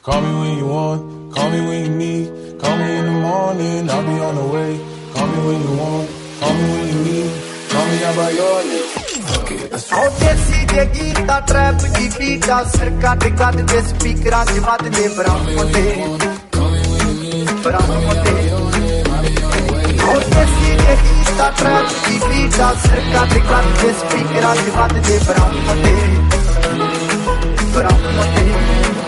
Call me when you want, call me when you need. Call me in the morning, I'll be on the way. Call me when you want, call me when you need. Call me out by your name. Okay, let's go. देसी जे Gita trap दी beta सरका ते कद दे स्पीकरां च वद दे बरामदे बरामदे देसी जे Gita trap दी beta सरका ते कद दे स्पीकरां च वद दे बरामदे बरामदे